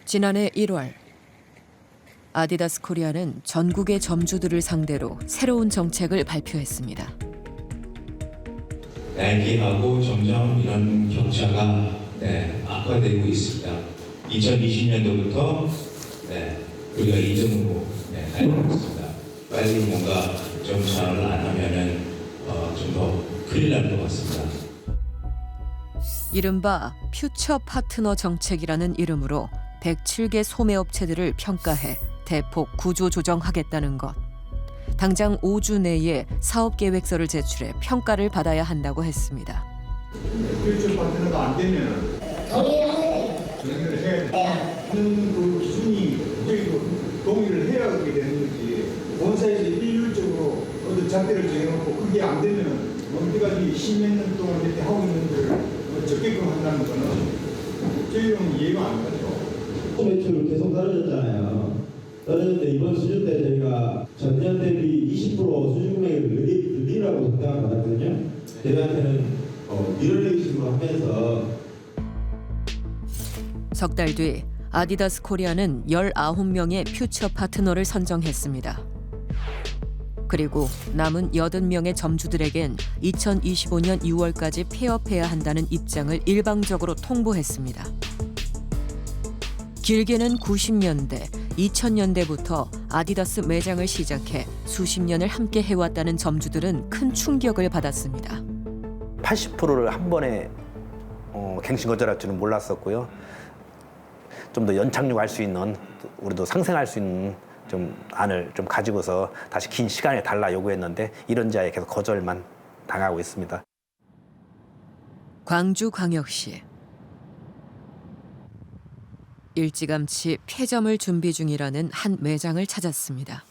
지난해 1월 아디다스 코리아는 전국의 점주들을 상대로 새로운 정책을 발표했습니다. 나이키하고 점점 이런 격차가 악화되고 있습니다. 2020년도부터 우리가 2등으로 달리고 있습니다. 빨리 뭔가 좀 잘을 안 하면은 좀 더 큰일 날 것 같습니다. 이른바 퓨처 파트너 정책이라는 이름으로 107개 소매업체들을 평가해 대폭 구조 조정하겠다는 것. 당장 5주 내에 사업계획서를 제출해 평가를 받아야 한다고 했습니다. 퓨처 파트너가 안 되면 동의를 해야 돼. 그 기준이 동의를 해야 하게 되는 거지. 본사에서 일률적으로 어떤 잣대를 정해놓고 그게 안 되면 언제까지 10몇 년 동안 이렇게 하고 있는 데를 적게끔 한다는 거는 저희는 이해가 안 가죠. 매출이 계속 떨어졌잖아요. 떨어졌는데 이번 수준 때 저희가 전년 대비 20% 수준 금액을 늘리라고 당장을 받았거든요. 저희한테는 밀어내기 식으로 하면서 석 달 뒤 아디다스 코리아는 19명의 퓨처 파트너를 선정했습니다. 그리고 남은 80명의 점주들에겐 2025년 6월까지 폐업해야 한다는 입장을 일방적으로 통보했습니다. 길게는 90년대, 2000년대부터 아디다스 매장을 시작해 수십 년을 함께 해왔다는 점주들은 큰 충격을 받았습니다. 80%를 한 번에 갱신 거절할 줄은 몰랐었고요. 좀 더 연착륙할 수 있는, 우리도 상생할 수 있는 좀 안을 좀 가지고서 다시 긴 시간을 달라 요구했는데 이런 자에 계속 거절만 당하고 있습니다. 광주광역시. 일찌감치 폐점을 준비 중이라는 한 매장을 찾았습니다.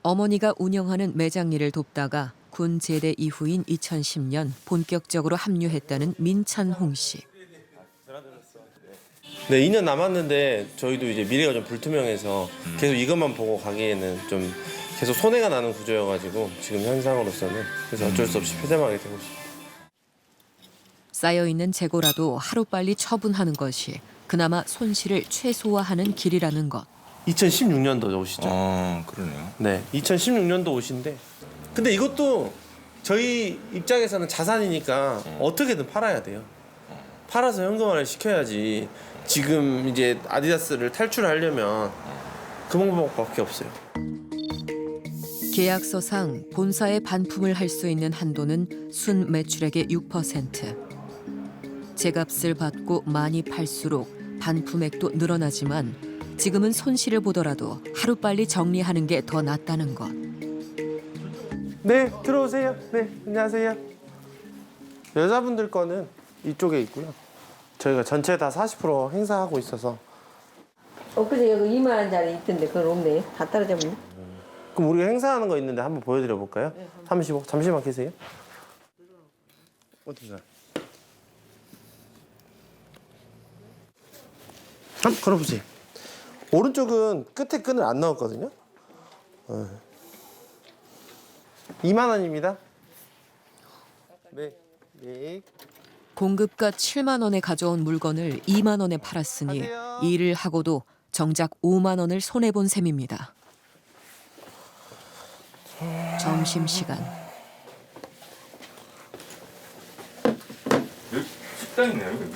어머니가 운영하는 매장 일을 돕다가 군 제대 이후인 2010년 본격적으로 합류했다는 민찬홍 씨. 네, 2년 남았는데 저희도 이제 미래가 좀 불투명해서 계속 이것만 보고 가기에는 좀 계속 손해가 나는 구조여가지고 지금 현상으로서는 그래서 어쩔 수 없이 폐점하게 되고 있습니다. 쌓여있는 재고라도 하루빨리 처분하는 것이 그나마 손실을 최소화하는 길이라는 것. 2016년도 오시죠? 그러네요. 네, 2016년도 오신데 근데 이것도 저희 입장에서는 자산이니까 어떻게든 팔아야 돼요. 팔아서 현금화를 시켜야지. 지금 이제 아디다스를 탈출하려면 그 방법밖에 없어요. 계약서상 본사에 반품을 할 수 있는 한도는 순 매출액의 6%. 제값을 받고 많이 팔수록 반품액도 늘어나지만 지금은 손실을 보더라도 하루빨리 정리하는 게 더 낫다는 것. 네, 들어오세요. 네, 안녕하세요. 여자분들 거는 이쪽에 있고요. 저희가 전체 다 40% 행사하고 있어서. 엊그제 여기 2만 원짜리 있던데 그건 없네. 다 떨어졌네. 그럼 우리가 행사하는 거 있는데 한번 보여드려 볼까요? 35. 잠시만 계세요. 어디가? 한번 걸어보세요. 오른쪽은 끝에 끈을 안 넣었거든요. 2만 원입니다. 네. 네. 공급가 7만 원에 가져온 물건을 2만 원에 팔았으니 가세요. 일을 하고도 정작 5만 원을 손해본 셈입니다. 점심시간. 식당 있네요, 여기.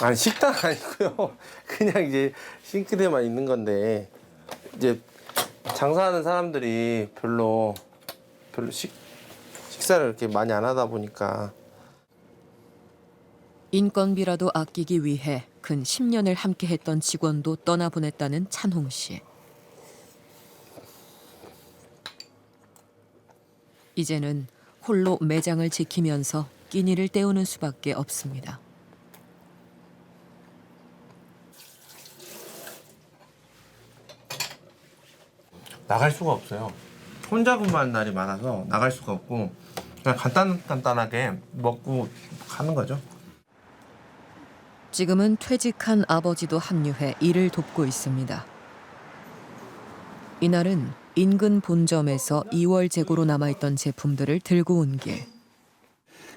아니 식당 아니고요. 그냥 이제 싱크대만 있는 건데 이제 장사하는 사람들이 별로 식사를 이렇게 많이 안 하다 보니까. 인건비라도 아끼기 위해 근 10년을 함께했던 직원도 떠나보냈다는 찬홍 씨. 이제는 홀로 매장을 지키면서 끼니를 때우는 수밖에 없습니다. 나갈 수가 없어요. 혼자 근무하는 날이 많아서 나갈 수가 없고 그냥 간단하게 먹고 가는 거죠. 지금은 퇴직한 아버지도 합류해 일을 돕고 있습니다. 이날은 인근 본점에서 2월 재고로 남아있던 제품들을 들고 온 길.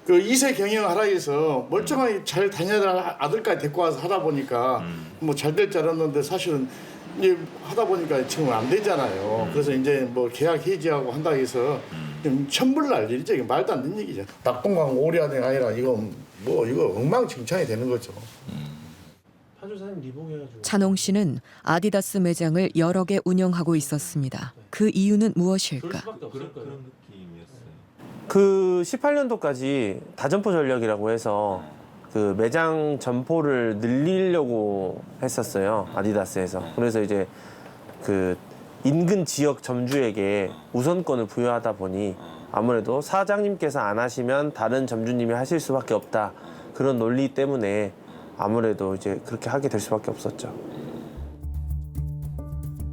그 2세 경영하라 해서 멀쩡하게 잘 다니던 아들까지 데리고 와서 하다 보니까 뭐 잘 될 줄 알았는데 사실은 이제 하다 보니까 지금 안 되잖아요. 그래서 이제 뭐 계약 해지하고 한다 해서 좀 천불날 일이죠. 이게 말도 안 되는 얘기죠. 낙동강 오리아등이 아니라 이거 엉망진창이 되는 거죠. 찬홍 씨는 아디다스 매장을 여러 개 운영하고 있었습니다. 그 이유는 무엇일까? 그 18년도까지 다점포 전략이라고 해서 그 매장 점포를 늘리려고 했었어요. 아디다스에서. 그래서 이제 그 인근 지역 점주에게 우선권을 부여하다 보니 아무래도 사장님께서 안 하시면 다른 점주님이 하실 수밖에 없다. 그런 논리 때문에 아무래도 이제 그렇게 하게 될 수밖에 없었죠.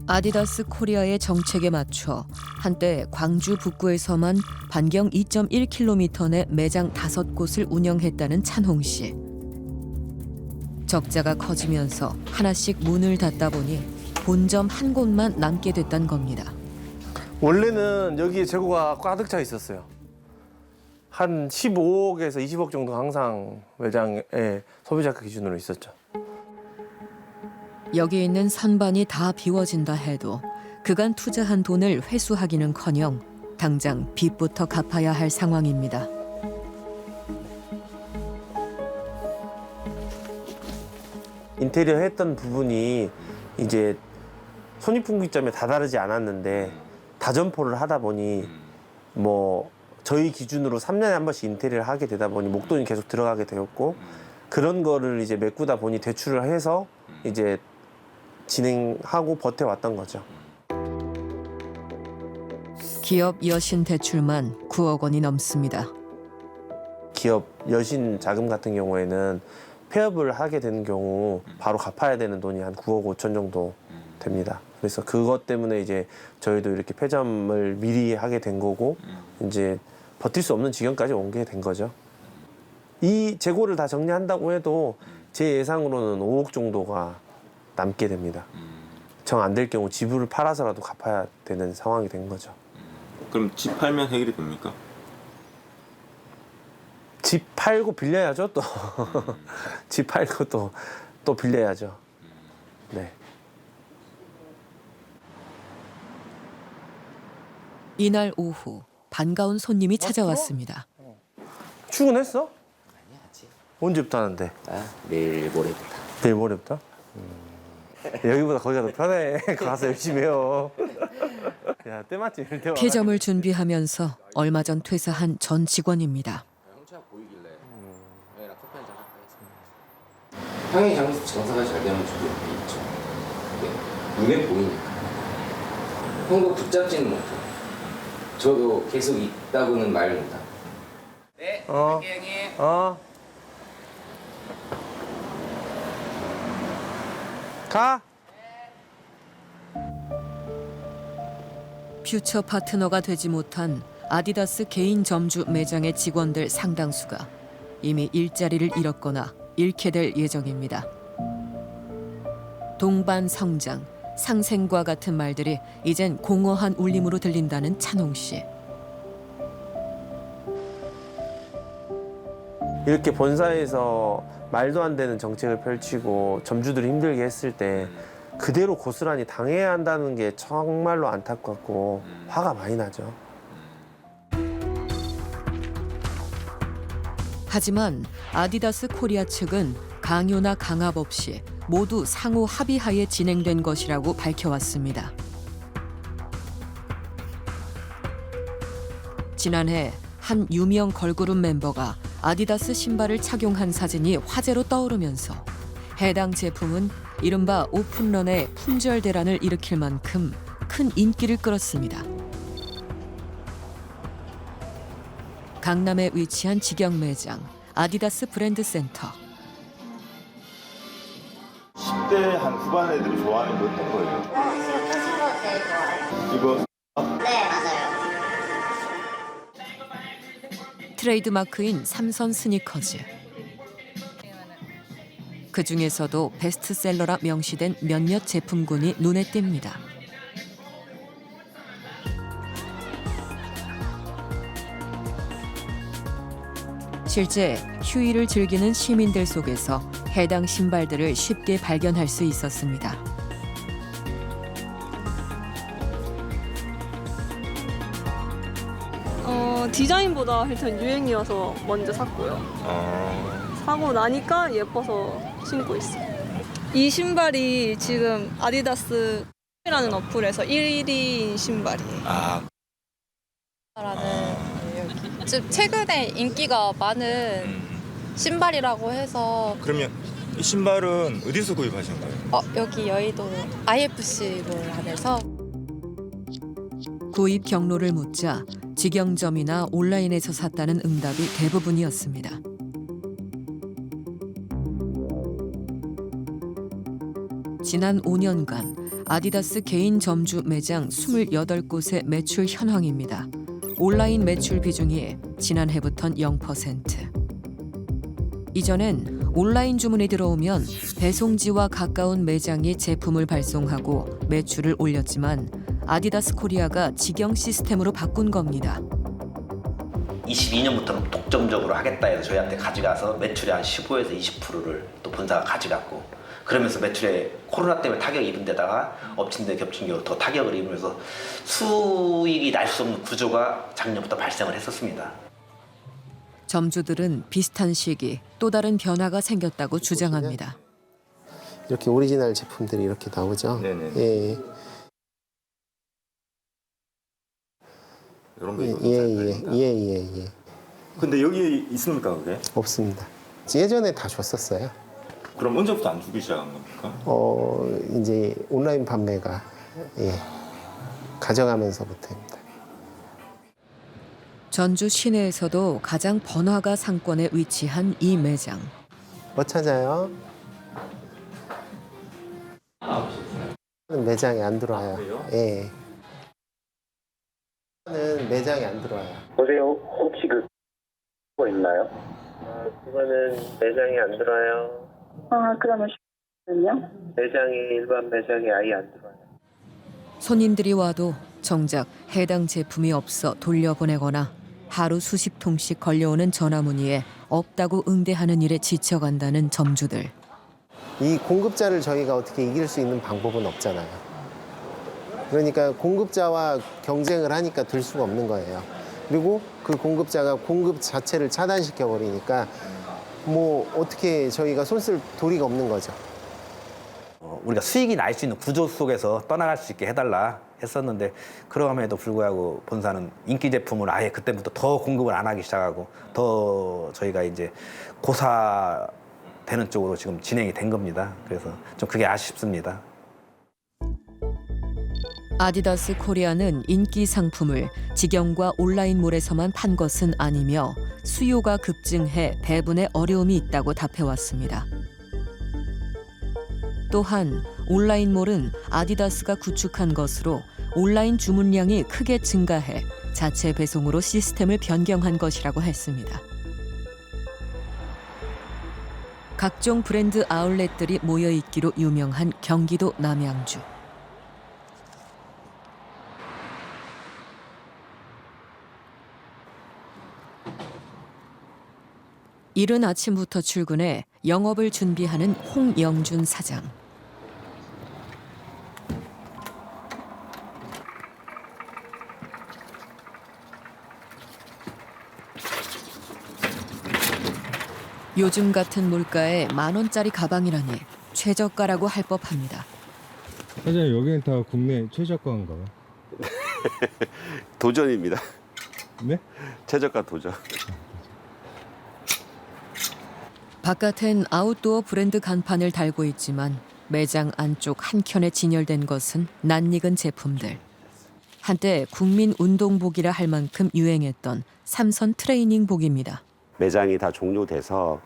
아디다스 코리아의 정책에 맞춰 한때 광주 북구에서만 반경 2.1km 내 매장 5곳을 운영했다는 찬홍 씨. 적자가 커지면서 하나씩 문을 닫다 보니 본점 한 곳만 남게 됐단 겁니다. 원래는 여기에 재고가 가득 차 있었어요. 한 15억에서 20억 정도 항상 매장에 소비자가 기준으로 있었죠. 여기 있는 선반이 다 비워진다 해도 그간 투자한 돈을 회수하기는커녕 당장 빚부터 갚아야 할 상황입니다. 인테리어 했던 부분이 이제 손익분기점에 다다르지 않았는데 다점포를 하다 보니 뭐 저희 기준으로 3년에 한 번씩 인테리어를 하게 되다 보니 목돈이 계속 들어가게 되었고 그런 거를 이제 메꾸다 보니 대출을 해서 이제 진행하고 버텨왔던 거죠. 기업 여신 대출만 9억 원이 넘습니다. 기업 여신 자금 같은 경우에는 폐업을 하게 되는 경우 바로 갚아야 되는 돈이 한 9억 5천 정도 됩니다. 그래서 그것 때문에 이제 저희도 이렇게 폐점을 미리 하게 된 거고 이제 버틸 수 없는 지경까지 온 게 된 거죠. 이 재고를 다 정리한다고 해도 제 예상으로는 5억 정도가 남게 됩니다. 정 안 될 경우 집을 팔아서라도 갚아야 되는 상황이 된 거죠. 그럼 집 팔면 해결이 됩니까? 집 팔고 빌려야죠 또. 집 팔고 또 빌려야죠. 네. 이날 오후 반가운 손님이 찾아왔습니다. 출근했어? 아니 아직. 언제부터 하는데? 내일 모레부터. 내일 모레부터? 여기보다 거기가 더 편해. 가서 열심히 해요. 야, 때마침 이럴 때 폐점을 준비하면서 얼마 전 퇴사한 전 직원입니다. 형차가 보이길래 형이랑 커피 한잔 할까 해서. 형이 장사가 잘 되면 저도 옆에 있죠. 근데 눈에 보이니까. 형도 붙잡지는 못해요. 저도 계속 있다고는 말 못하고. 네, 갈게요, 형님. 가. 퓨처 파트너가 되지 못한 아디다스 개인 점주 매장의 직원들 상당수가 이미 일자리를 잃었거나 잃게 될 예정입니다. 동반 성장, 상생과 같은 말들이 이젠 공허한 울림으로 들린다는 찬홍 씨. 이렇게 본사에서 말도 안 되는 정책을 펼치고 점주들이 힘들게 했을 때 그대로 고스란히 당해야 한다는 게 정말로 안타깝고 화가 많이 나죠. 하지만 아디다스 코리아 측은 강요나 강압 없이 모두 상호 합의하에 진행된 것이라고 밝혀왔습니다. 지난해 한 유명 걸그룹 멤버가 아디다스 신발을 착용한 사진이 화제로 떠오르면서 해당 제품은 이른바 오픈런의 품절 대란을 일으킬 만큼 큰 인기를 끌었습니다. 강남에 위치한 직영 매장 아디다스 브랜드 센터. 10대 한 후반 애들이 좋아하는 거 어떤 거예요? 지금 패션으로 제일 좋아요. 이거 네, 맞아요. 트레이드마크인 삼선 스니커즈. 그 중에서도 베스트셀러라 명시된 몇몇 제품군이 눈에 띕니다. 실제 휴일을 즐기는 시민들 속에서 해당 신발들을 쉽게 발견할 수 있었습니다. 디자인보다 일단 유행이어서 먼저 샀고요. 사고 나니까 예뻐서 신고 있어요. 이 신발이 지금 아디다스라는 어플에서 1위인 신발이에요. 좀 최근에 인기가 많은 신발이라고 해서. 그러면 이 신발은 어디서 구입하신 거예요? 여기 여의도 IFC 몰 안에서. 구입 경로를 묻자 직영점이나 온라인에서 샀다는 응답이 대부분이었습니다. 지난 5년간 아디다스 개인 점주 매장 28곳의 매출 현황입니다. 온라인 매출 비중이 지난해부턴 0%. 이전엔 온라인 주문이 들어오면 배송지와 가까운 매장이 제품을 발송하고 매출을 올렸지만 아디다스 코리아가 직영 시스템으로 바꾼 겁니다. 22년부터는 독점적으로 하겠다 해서 저희한테 가져가서 매출의 한 15에서 20%를 또 본사가 가져갔고, 그러면서 매출에 코로나 때문에 타격을 입은 데다가 엎친 데 겹친 경우로 더 타격을 입으면서 수익이 날 수 없는 구조가 작년부터 발생을 했었습니다. 점주들은 비슷한 시기 또 다른 변화가 생겼다고 주장합니다. 이렇게 오리지널 제품들이 이렇게 나오죠. 네네. 예. 이런 거 예. 근데 여기 있습니까 그게? 없습니다. 예전에 다 줬었어요. 그럼 언제부터 안 주기 시작한 겁니까? 이제 온라인 판매가 가져가면서부터입니다. 전주 시내에서도 가장 번화가 상권에 위치한 이 매장. 뭐 찾아요? 매장에 안 들어와요. 예. 는 매장에 안 들어와요. 보세요. 혹시 그거 있나요? 그거는 매장에 안 들어와요. 그러면 요 매장에 일반 매장에 아예 안 들어와요. 손님들이 와도 정작 해당 제품이 없어 돌려보내거나 하루 수십 통씩 걸려오는 전화 문의에 없다고 응대하는 일에 지쳐간다는 점주들. 이 공급자를 저희가 어떻게 이길 수 있는 방법은 없잖아요. 그러니까 공급자와 경쟁을 하니까 들 수가 없는 거예요. 그리고 그 공급자가 공급 자체를 차단시켜 버리니까 뭐 어떻게 저희가 손 쓸 도리가 없는 거죠. 우리가 수익이 날 수 있는 구조 속에서 떠나갈 수 있게 해달라 했었는데, 그럼에도 불구하고 본사는 인기 제품을 아예 그때부터 더 공급을 안 하기 시작하고 더 저희가 이제 고사되는 쪽으로 지금 진행이 된 겁니다. 그래서 좀 그게 아쉽습니다. 아디다스 코리아는 인기 상품을 직영과 온라인몰에서만 판 것은 아니며 수요가 급증해 배분에 어려움이 있다고 답해왔습니다. 또한 온라인몰은 아디다스가 구축한 것으로 온라인 주문량이 크게 증가해 자체 배송으로 시스템을 변경한 것이라고 했습니다. 각종 브랜드 아울렛들이 모여있기로 유명한 경기도 남양주. 이른 아침부터 출근해 영업을 준비하는 홍영준 사장. 요즘 같은 물가에 10,000원짜리 가방이라니 최저가라고 할 법합니다. 사장님, 여기는 다 국내 최저가인가요? 도전입니다. 네? 최저가 도전. 바깥엔 아웃도어 브랜드 간판을 달고 있지만 매장 안쪽 한켠에 진열된 것은 낯익은 제품들. 한때 국민 운동복이라 할 만큼 유행했던 삼선 트레이닝복입니다. 매장이 다 종료돼서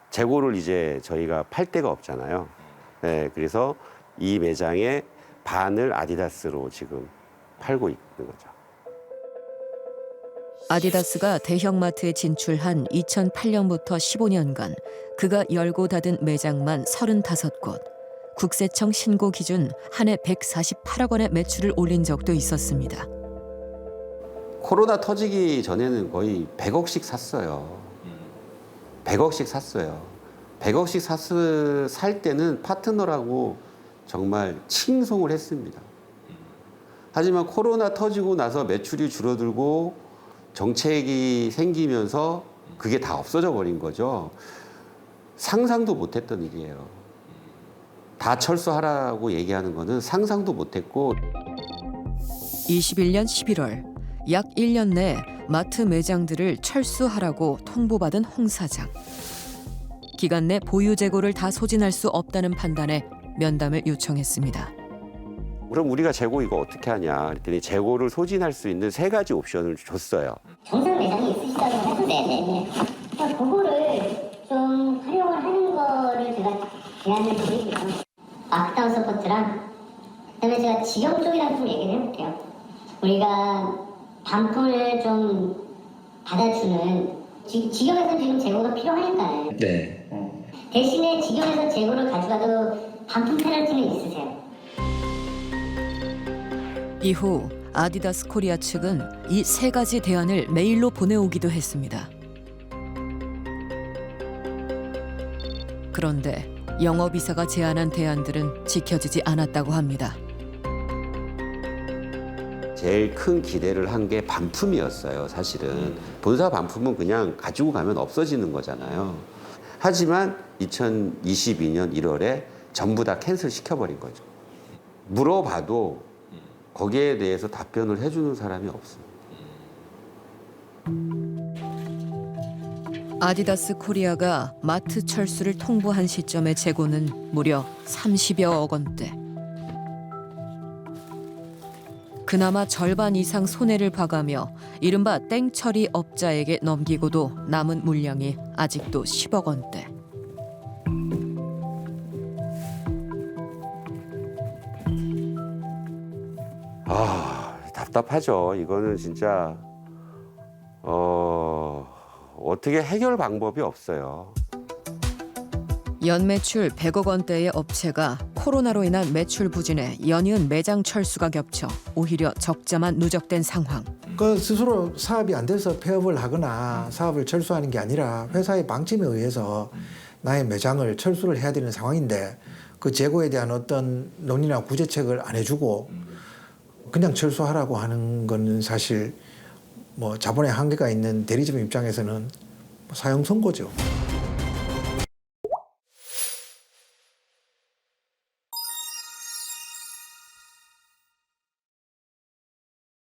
재고를 이제 저희가 팔 데가 없잖아요. 네, 그래서 이 매장의 반을 아디다스로 지금 팔고 있는 거죠. 아디다스가 대형마트에 진출한 2008년부터 15년간 그가 열고 닫은 매장만 35곳. 국세청 신고 기준 한 해 148억 원의 매출을 올린 적도 있었습니다. 코로나 터지기 전에는 거의 100억씩 샀어요. 100억씩 샀어요. 100억씩 살 때는 파트너라고 정말 칭송을 했습니다. 하지만 코로나 터지고 나서 매출이 줄어들고 정책이 생기면서 그게 다 없어져 버린 거죠. 상상도 못했던 일이에요. 다 철수하라고 얘기하는 거는 상상도 못했고. 21년 11월 약 1년 내 마트 매장들을 철수하라고 통보받은 홍 사장. 기간 내 보유 재고를 다 소진할 수 없다는 판단에 면담을 요청했습니다. 그럼 우리가 재고 이거 어떻게 하냐 그랬더니 재고를 소진할 수 있는 3가지 옵션을 줬어요. 정상 매장이 있으시다고 하는데 그거를 좀 활용을 하는 거를 제가 제안을 드리고요. 마크다운 서포트랑 그다음에 제가 지역 쪽이랑 좀 얘기를 해볼게요. 우리가 반품을 좀 받아주는 지역에서 지금 재고가 필요하니까요. 네. 대신에 지역에서 재고를 가져가도 반품 페널티는 있으세요. 이후 아디다스 코리아 측은 이 3가지 대안을 메일로 보내오기도 했습니다. 그런데 영업이사가 제안한 대안들은 지켜지지 않았다고 합니다. 제일 큰 기대를 한 게 반품이었어요. 사실은 본사 반품은 그냥 가지고 가면 없어지는 거잖아요. 하지만 2022년 1월에 전부 다 캔슬 시켜버린 거죠. 물어봐도 거기에 대해서 답변을 해주는 사람이 없어요. 아디다스 코리아가 마트 철수를 통보한 시점의 재고는 무려 30여억 원대. 그나마 절반 이상 손해를 봐가며 이른바 땡처리 업자에게 넘기고도 남은 물량이 아직도 10억 원대. 답답하죠. 이거는 진짜 어떻게 해결 방법이 없어요. 연매출 100억 원대의 업체가 코로나로 인한 매출 부진에 연이은 매장 철수가 겹쳐 오히려 적자만 누적된 상황. 그 스스로 사업이 안 돼서 폐업을 하거나 사업을 철수하는 게 아니라 회사의 방침에 의해서 나의 매장을 철수를 해야 되는 상황인데 그 재고에 대한 어떤 논의나 구제책을 안 해주고 그냥 철수하라고 하는 거는 사실 뭐 자본의 한계가 있는 대리점 입장에서는 사형 선고죠.